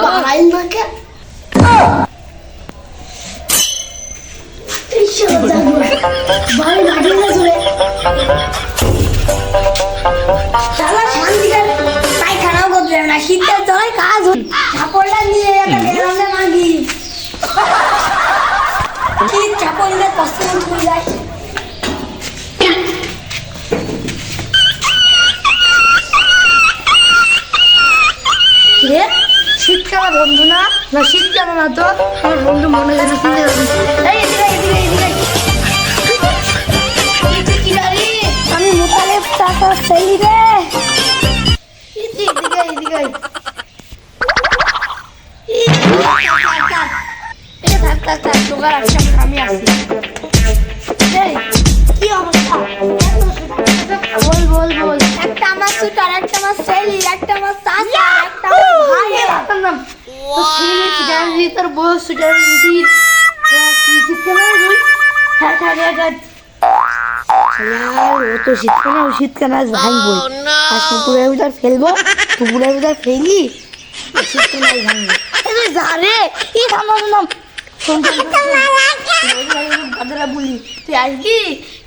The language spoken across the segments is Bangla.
বাড়াইল না কেন? বাড়ি মাটি না চলে শালা শান্তিকার পায়খানাও করতে না শীতের জলে কাজ ছাপড়টা নিয়ে একটা বেরোলে মাগি কি ছাপড়টা কষ্ট করে যায় শীতকাল বন্ধু না না শীতকাল না তো আমার বন্ধু মনে হচ্ছে আমি মোতালে টাকা সেই রে এদিকে আমি আসি কি অবস্থা বল একটা আমার সুটার একটা আমার সেলি একটা আমার চাচা একটা ভাই একটা নাম তো সেলি সুটার দি তোর বউ সুটার দি কি কেমন তুই হ্যাঁ ও তো শীতকাল আজ ভাঙবো আর পুকুরের ভিতর ফেলবো পুকুরের ভিতর ফেলি শীতকাল আজ ভাঙবো যা রে ই থাম দাদারা বলি তুই আসবি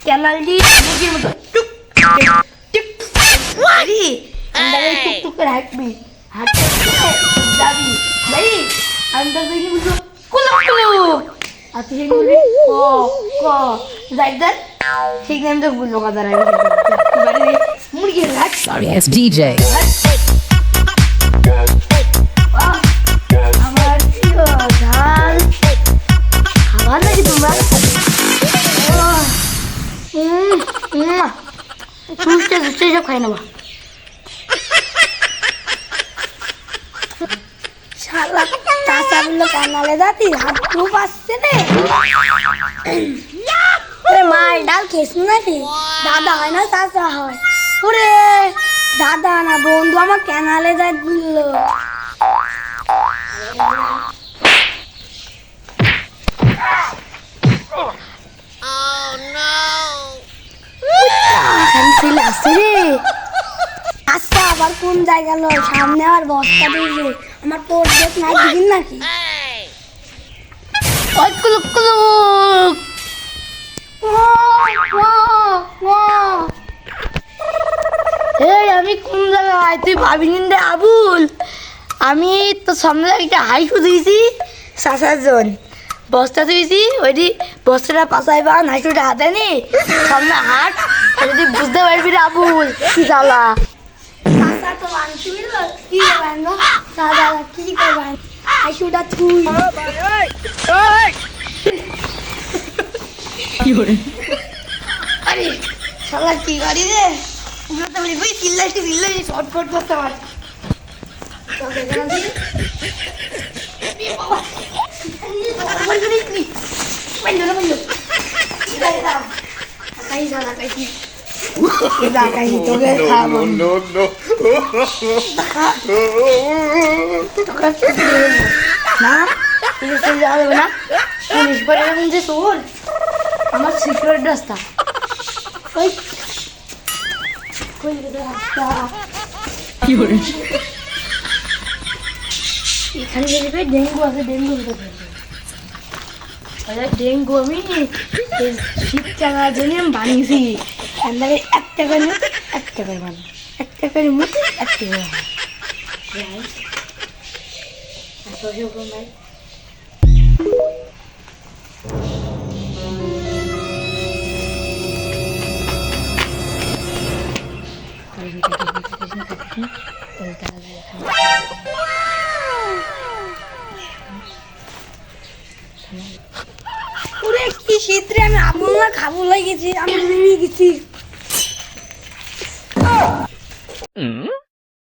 ক্যানালটি মুরগির মতো টুক টুক টুক করে হাঁটবি হাঁটতে যাবি ভাই আমি তার দেখি বুঝলো কুলুক আর তুই বলবি ক যাই দেন ঠিক আমি তো বলবো কাদারা মুরগির হাট Sorry, it's DJ. আমার প্রিয় ঝাল খাবার নাকি তোমরা চুষতে সব খাই নেবা শালা চাচাগুলো কানালে দাতি হাত খুব আসছে রে মাল ডাল খেস নাকি দাদা হয় না চাচা হয় ওরে দাদা না বন্ধু আমার ক্যানালে যাই বললো আচ্ছা আবার কোন জায়গা লো সামনে আর বস্তা দিয়েছে আমার তোর দেখ নাই দিন নাকি ওই কুলুক কুলুক এই আমি কোন জায়গায় তুই ভাবিনি রে আবুল আমি তো সামনে একটা হাইকু দিয়েছি শাসাজন বস্তা দিয়েছি ওইটি বস্তাটা পাশায় পান হাইকুটা হাতে নি সামনে হাট যদি বুঝতে পারবি রে আবুল কি জ্বালা তো কি দাদা কি করবেন হাইকুটা তুই আরে শালা কি গাড়ি রে আমরা তো বলি ভাই চিল্লাই শর্টকাট করতে পার আমার সিক্রেট রাস্তা এখানে যদি ডেঙ্গু আছে ডেঙ্গু আমি শীতকালের জন্য আমি বানিয়েছি এক টাকার মতো এক টাকার বানাই এক টাকার মতো এক টাকা ওরে কি শীত রে আমি আবুল না খাবো লাগেছি আমি গেছি